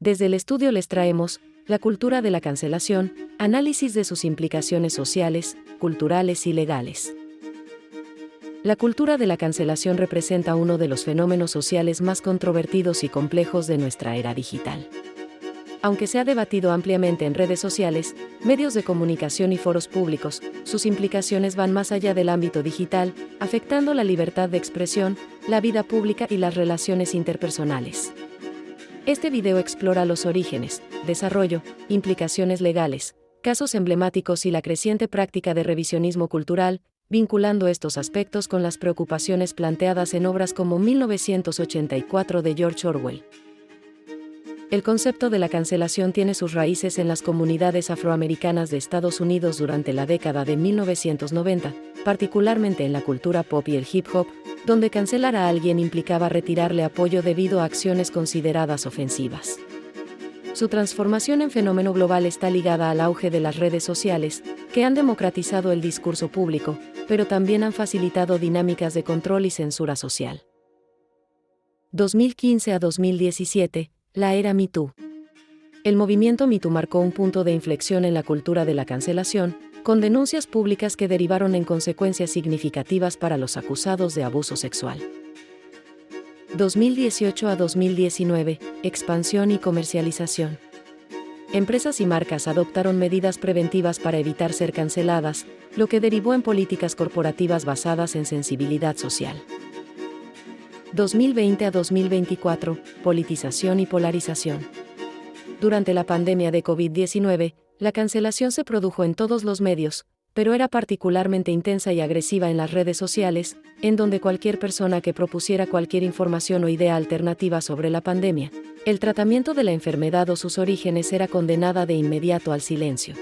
Desde el estudio les traemos la cultura de la cancelación, análisis de sus implicaciones sociales, culturales y legales. La cultura de la cancelación representa uno de los fenómenos sociales más controvertidos y complejos de nuestra era digital. Aunque se ha debatido ampliamente en redes sociales, medios de comunicación y foros públicos, sus implicaciones van más allá del ámbito digital, afectando la libertad de expresión, la vida pública y las relaciones interpersonales. Este video explora los orígenes, desarrollo, implicaciones legales, casos emblemáticos y la creciente práctica de revisionismo cultural, vinculando estos aspectos con las preocupaciones planteadas en obras como 1984 de George Orwell. El concepto de la cancelación tiene sus raíces en las comunidades afroamericanas de Estados Unidos durante la década de 1990, particularmente en la cultura pop y el hip hop, donde cancelar a alguien implicaba retirarle apoyo debido a acciones consideradas ofensivas. Su transformación en fenómeno global está ligada al auge de las redes sociales, que han democratizado el discurso público, pero también han facilitado dinámicas de control y censura social. 2015 a 2017, la era Me Too. El movimiento Me Too marcó un punto de inflexión en la cultura de la cancelación, con denuncias públicas que derivaron en consecuencias significativas para los acusados de abuso sexual. 2018 a 2019, expansión y comercialización. Empresas y marcas adoptaron medidas preventivas para evitar ser canceladas, lo que derivó en políticas corporativas basadas en sensibilidad social. 2020 a 2024, politización y polarización. Durante la pandemia de COVID-19, la cancelación se produjo en todos los medios, pero era particularmente intensa y agresiva en las redes sociales, en donde cualquier persona que propusiera cualquier información o idea alternativa sobre la pandemia, el tratamiento de la enfermedad o sus orígenes era condenada de inmediato al silencio.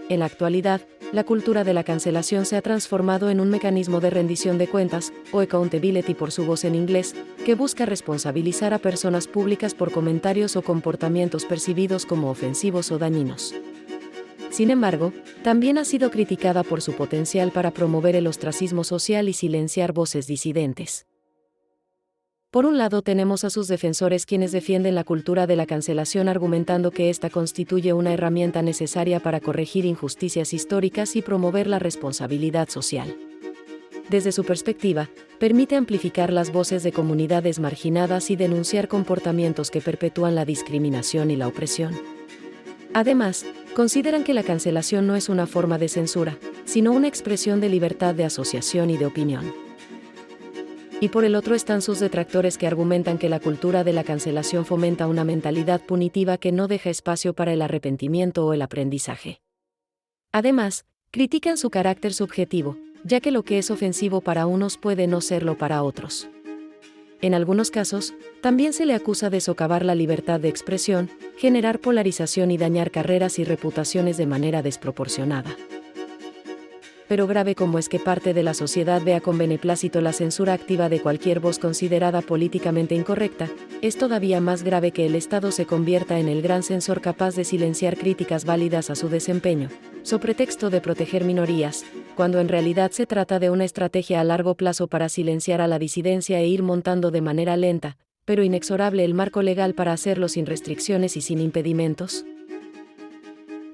En la actualidad, la cultura de la cancelación se ha transformado en un mecanismo de rendición de cuentas, o accountability por su voz en inglés, que busca responsabilizar a personas públicas por comentarios o comportamientos percibidos como ofensivos o dañinos. Sin embargo, también ha sido criticada por su potencial para promover el ostracismo social y silenciar voces disidentes. Por un lado tenemos a sus defensores quienes defienden la cultura de la cancelación argumentando que esta constituye una herramienta necesaria para corregir injusticias históricas y promover la responsabilidad social. Desde su perspectiva, permite amplificar las voces de comunidades marginadas y denunciar comportamientos que perpetúan la discriminación y la opresión. Además, consideran que la cancelación no es una forma de censura, sino una expresión de libertad de asociación y de opinión. Y por el otro están sus detractores que argumentan que la cultura de la cancelación fomenta una mentalidad punitiva que no deja espacio para el arrepentimiento o el aprendizaje. Además, critican su carácter subjetivo, ya que lo que es ofensivo para unos puede no serlo para otros. En algunos casos, también se le acusa de socavar la libertad de expresión, generar polarización y dañar carreras y reputaciones de manera desproporcionada. Pero grave como es que parte de la sociedad vea con beneplácito la censura activa de cualquier voz considerada políticamente incorrecta, es todavía más grave que el Estado se convierta en el gran censor capaz de silenciar críticas válidas a su desempeño, so pretexto de proteger minorías, cuando en realidad se trata de una estrategia a largo plazo para silenciar a la disidencia e ir montando de manera lenta, pero inexorable el marco legal para hacerlo sin restricciones y sin impedimentos.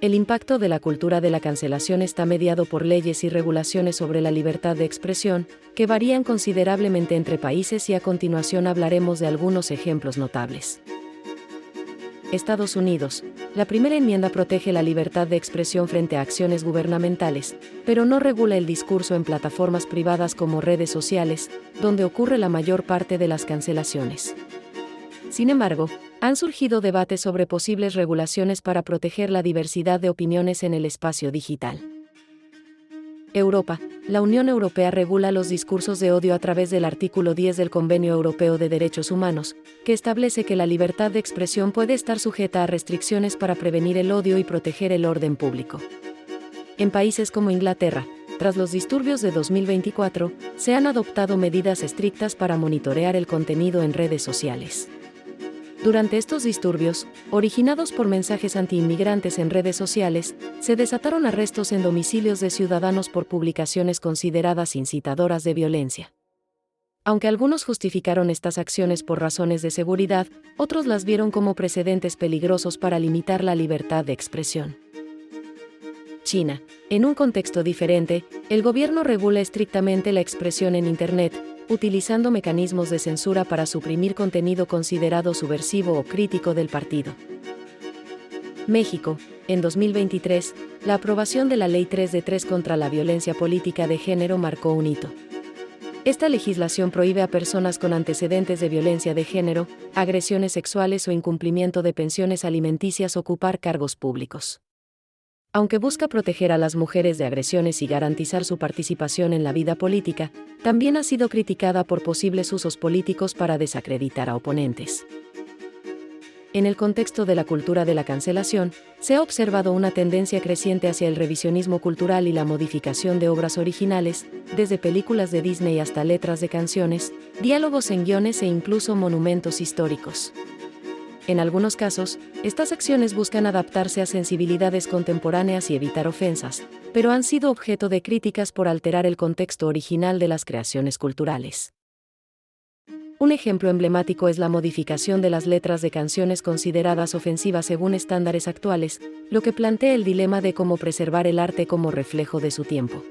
El impacto de la cultura de la cancelación está mediado por leyes y regulaciones sobre la libertad de expresión, que varían considerablemente entre países y a continuación hablaremos de algunos ejemplos notables. Estados Unidos. La primera enmienda protege la libertad de expresión frente a acciones gubernamentales, pero no regula el discurso en plataformas privadas como redes sociales, donde ocurre la mayor parte de las cancelaciones. Sin embargo, han surgido debates sobre posibles regulaciones para proteger la diversidad de opiniones en el espacio digital. Europa. La Unión Europea regula los discursos de odio a través del artículo 10 del Convenio Europeo de Derechos Humanos, que establece que la libertad de expresión puede estar sujeta a restricciones para prevenir el odio y proteger el orden público. En países como Inglaterra, tras los disturbios de 2024, se han adoptado medidas estrictas para monitorear el contenido en redes sociales. Durante estos disturbios, originados por mensajes antiinmigrantes en redes sociales, se desataron arrestos en domicilios de ciudadanos por publicaciones consideradas incitadoras de violencia. Aunque algunos justificaron estas acciones por razones de seguridad, otros las vieron como precedentes peligrosos para limitar la libertad de expresión. China. En un contexto diferente, el gobierno regula estrictamente la expresión en Internet, utilizando mecanismos de censura para suprimir contenido considerado subversivo o crítico del partido. México. En 2023, la aprobación de la Ley 3 de 3 contra la violencia política de género marcó un hito. Esta legislación prohíbe a personas con antecedentes de violencia de género, agresiones sexuales o incumplimiento de pensiones alimenticias ocupar cargos públicos. Aunque busca proteger a las mujeres de agresiones y garantizar su participación en la vida política, también ha sido criticada por posibles usos políticos para desacreditar a oponentes. En el contexto de la cultura de la cancelación, se ha observado una tendencia creciente hacia el revisionismo cultural y la modificación de obras originales, desde películas de Disney hasta letras de canciones, diálogos en guiones e incluso monumentos históricos. En algunos casos, estas acciones buscan adaptarse a sensibilidades contemporáneas y evitar ofensas, pero han sido objeto de críticas por alterar el contexto original de las creaciones culturales. Un ejemplo emblemático es la modificación de las letras de canciones consideradas ofensivas según estándares actuales, lo que plantea el dilema de cómo preservar el arte como reflejo de su tiempo.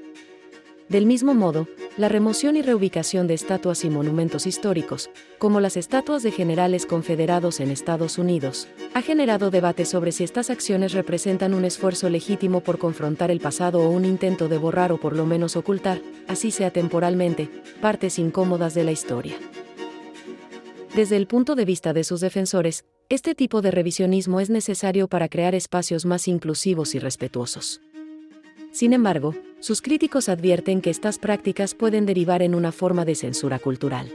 Del mismo modo, la remoción y reubicación de estatuas y monumentos históricos, como las estatuas de generales confederados en Estados Unidos, ha generado debate sobre si estas acciones representan un esfuerzo legítimo por confrontar el pasado o un intento de borrar o por lo menos ocultar, así sea temporalmente, partes incómodas de la historia. Desde el punto de vista de sus defensores, este tipo de revisionismo es necesario para crear espacios más inclusivos y respetuosos. Sin embargo, sus críticos advierten que estas prácticas pueden derivar en una forma de censura cultural.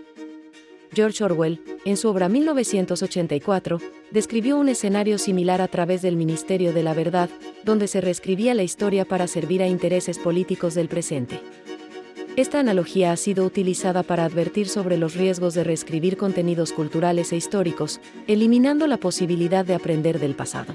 George Orwell, en su obra 1984, describió un escenario similar a través del Ministerio de la Verdad, donde se reescribía la historia para servir a intereses políticos del presente. Esta analogía ha sido utilizada para advertir sobre los riesgos de reescribir contenidos culturales e históricos, eliminando la posibilidad de aprender del pasado.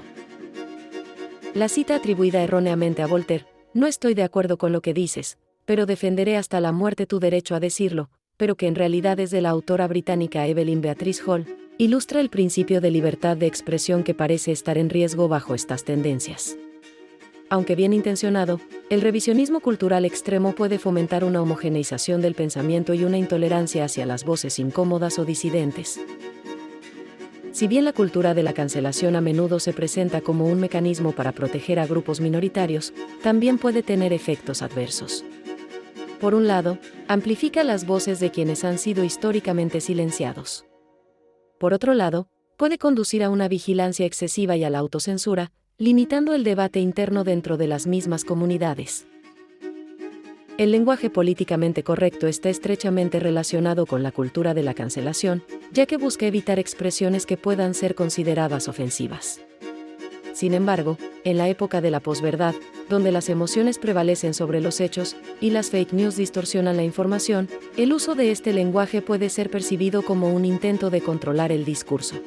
La cita atribuida erróneamente a Voltaire: "No estoy de acuerdo con lo que dices, pero defenderé hasta la muerte tu derecho a decirlo", pero que en realidad es de la autora británica Evelyn Beatrice Hall, ilustra el principio de libertad de expresión que parece estar en riesgo bajo estas tendencias. Aunque bien intencionado, el revisionismo cultural extremo puede fomentar una homogeneización del pensamiento y una intolerancia hacia las voces incómodas o disidentes. Si bien la cultura de la cancelación a menudo se presenta como un mecanismo para proteger a grupos minoritarios, también puede tener efectos adversos. Por un lado, amplifica las voces de quienes han sido históricamente silenciados. Por otro lado, puede conducir a una vigilancia excesiva y a la autocensura, limitando el debate interno dentro de las mismas comunidades. El lenguaje políticamente correcto está estrechamente relacionado con la cultura de la cancelación, ya que busca evitar expresiones que puedan ser consideradas ofensivas. Sin embargo, en la época de la posverdad, donde las emociones prevalecen sobre los hechos y las fake news distorsionan la información, el uso de este lenguaje puede ser percibido como un intento de controlar el discurso.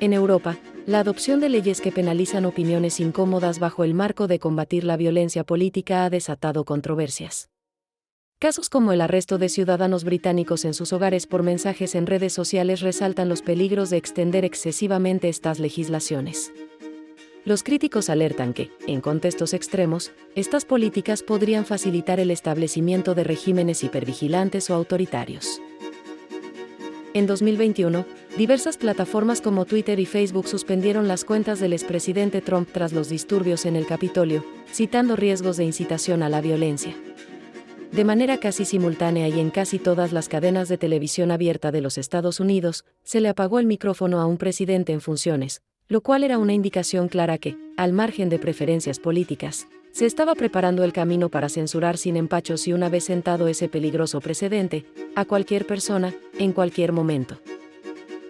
En Europa, la adopción de leyes que penalizan opiniones incómodas bajo el marco de combatir la violencia política ha desatado controversias. Casos como el arresto de ciudadanos británicos en sus hogares por mensajes en redes sociales resaltan los peligros de extender excesivamente estas legislaciones. Los críticos alertan que, en contextos extremos, estas políticas podrían facilitar el establecimiento de regímenes hipervigilantes o autoritarios. En 2021, diversas plataformas como Twitter y Facebook suspendieron las cuentas del expresidente Trump tras los disturbios en el Capitolio, citando riesgos de incitación a la violencia. De manera casi simultánea y en casi todas las cadenas de televisión abierta de los Estados Unidos, se le apagó el micrófono a un presidente en funciones, lo cual era una indicación clara que, al margen de preferencias políticas, se estaba preparando el camino para censurar sin empachos y una vez sentado ese peligroso precedente, a cualquier persona, en cualquier momento.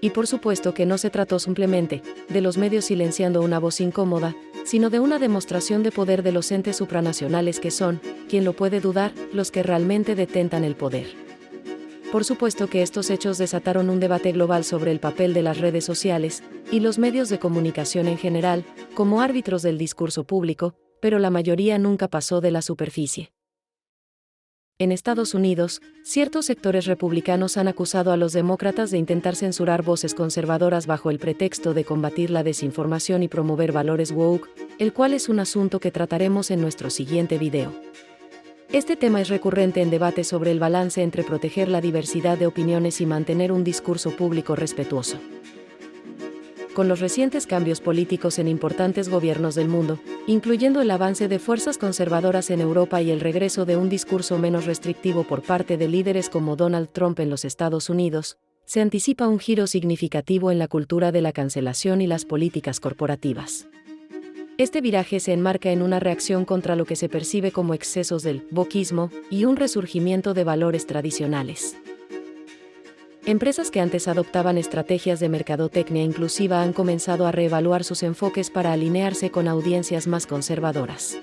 Y por supuesto que no se trató simplemente de los medios silenciando una voz incómoda, sino de una demostración de poder de los entes supranacionales que son, ¿quién lo puede dudar?, los que realmente detentan el poder. Por supuesto que estos hechos desataron un debate global sobre el papel de las redes sociales y los medios de comunicación en general, como árbitros del discurso público, pero la mayoría nunca pasó de la superficie. En Estados Unidos, ciertos sectores republicanos han acusado a los demócratas de intentar censurar voces conservadoras bajo el pretexto de combatir la desinformación y promover valores woke, el cual es un asunto que trataremos en nuestro siguiente video. Este tema es recurrente en debates sobre el balance entre proteger la diversidad de opiniones y mantener un discurso público respetuoso. Con los recientes cambios políticos en importantes gobiernos del mundo, incluyendo el avance de fuerzas conservadoras en Europa y el regreso de un discurso menos restrictivo por parte de líderes como Donald Trump en los Estados Unidos, se anticipa un giro significativo en la cultura de la cancelación y las políticas corporativas. Este viraje se enmarca en una reacción contra lo que se percibe como excesos del wokeismo y un resurgimiento de valores tradicionales. Empresas que antes adoptaban estrategias de mercadotecnia inclusiva han comenzado a reevaluar sus enfoques para alinearse con audiencias más conservadoras.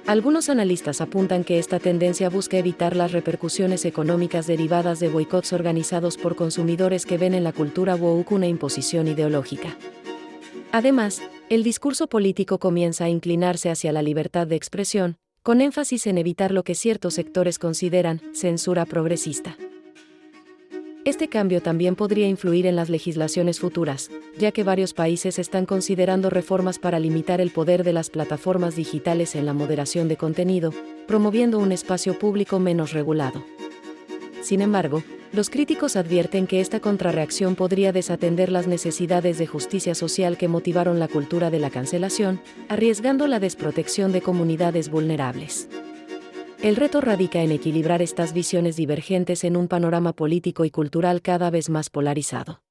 Algunos analistas apuntan que esta tendencia busca evitar las repercusiones económicas derivadas de boicots organizados por consumidores que ven en la cultura woke una imposición ideológica. Además, el discurso político comienza a inclinarse hacia la libertad de expresión, con énfasis en evitar lo que ciertos sectores consideran censura progresista. Este cambio también podría influir en las legislaciones futuras, ya que varios países están considerando reformas para limitar el poder de las plataformas digitales en la moderación de contenido, promoviendo un espacio público menos regulado. Sin embargo, los críticos advierten que esta contrarreacción podría desatender las necesidades de justicia social que motivaron la cultura de la cancelación, arriesgando la desprotección de comunidades vulnerables. El reto radica en equilibrar estas visiones divergentes en un panorama político y cultural cada vez más polarizado.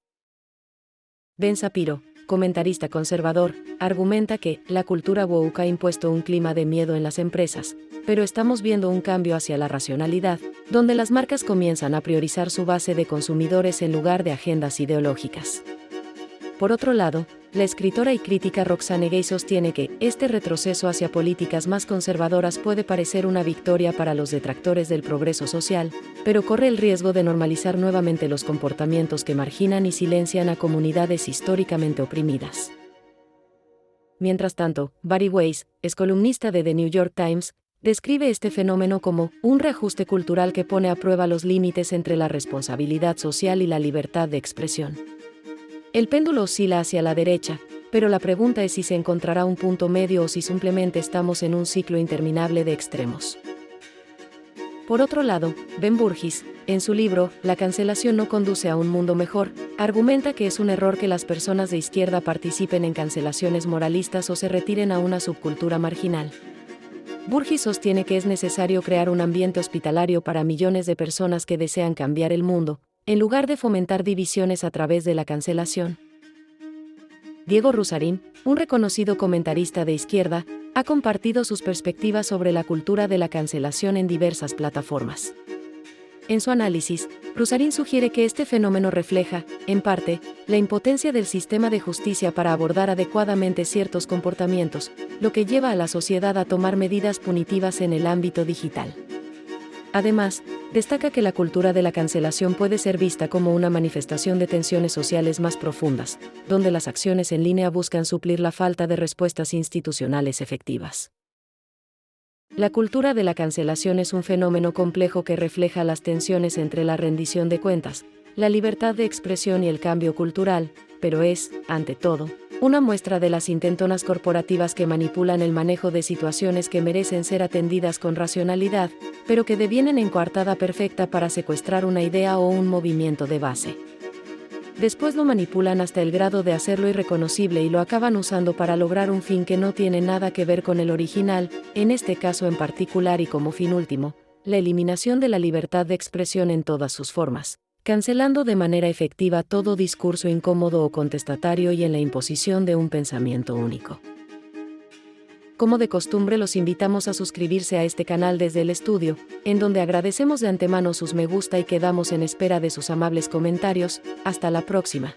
Ben Shapiro, comentarista conservador, argumenta que la cultura woke ha impuesto un clima de miedo en las empresas, pero estamos viendo un cambio hacia la racionalidad, donde las marcas comienzan a priorizar su base de consumidores en lugar de agendas ideológicas. Por otro lado, la escritora y crítica Roxane Gay sostiene que este retroceso hacia políticas más conservadoras puede parecer una victoria para los detractores del progreso social, pero corre el riesgo de normalizar nuevamente los comportamientos que marginan y silencian a comunidades históricamente oprimidas. Mientras tanto, Bari Weiss, es columnista de The New York Times, describe este fenómeno como un reajuste cultural que pone a prueba los límites entre la responsabilidad social y la libertad de expresión. El péndulo oscila hacia la derecha, pero la pregunta es si se encontrará un punto medio o si simplemente estamos en un ciclo interminable de extremos. Por otro lado, Ben Burgis, en su libro La cancelación no conduce a un mundo mejor, argumenta que es un error que las personas de izquierda participen en cancelaciones moralistas o se retiren a una subcultura marginal. Burgis sostiene que es necesario crear un ambiente hospitalario para millones de personas que desean cambiar el mundo, en lugar de fomentar divisiones a través de la cancelación. Diego Rusarín, un reconocido comentarista de izquierda, ha compartido sus perspectivas sobre la cultura de la cancelación en diversas plataformas. En su análisis, Rusarín sugiere que este fenómeno refleja, en parte, la impotencia del sistema de justicia para abordar adecuadamente ciertos comportamientos, lo que lleva a la sociedad a tomar medidas punitivas en el ámbito digital. Además, destaca que la cultura de la cancelación puede ser vista como una manifestación de tensiones sociales más profundas, donde las acciones en línea buscan suplir la falta de respuestas institucionales efectivas. La cultura de la cancelación es un fenómeno complejo que refleja las tensiones entre la rendición de cuentas, la libertad de expresión y el cambio cultural, pero es, ante todo, una muestra de las intentonas corporativas que manipulan el manejo de situaciones que merecen ser atendidas con racionalidad, pero que devienen en coartada perfecta para secuestrar una idea o un movimiento de base. Después lo manipulan hasta el grado de hacerlo irreconocible y lo acaban usando para lograr un fin que no tiene nada que ver con el original, en este caso en particular y como fin último, la eliminación de la libertad de expresión en todas sus formas, cancelando de manera efectiva todo discurso incómodo o contestatario y en la imposición de un pensamiento único. Como de costumbre, los invitamos a suscribirse a este canal desde el estudio, en donde agradecemos de antemano sus me gusta y quedamos en espera de sus amables comentarios. Hasta la próxima.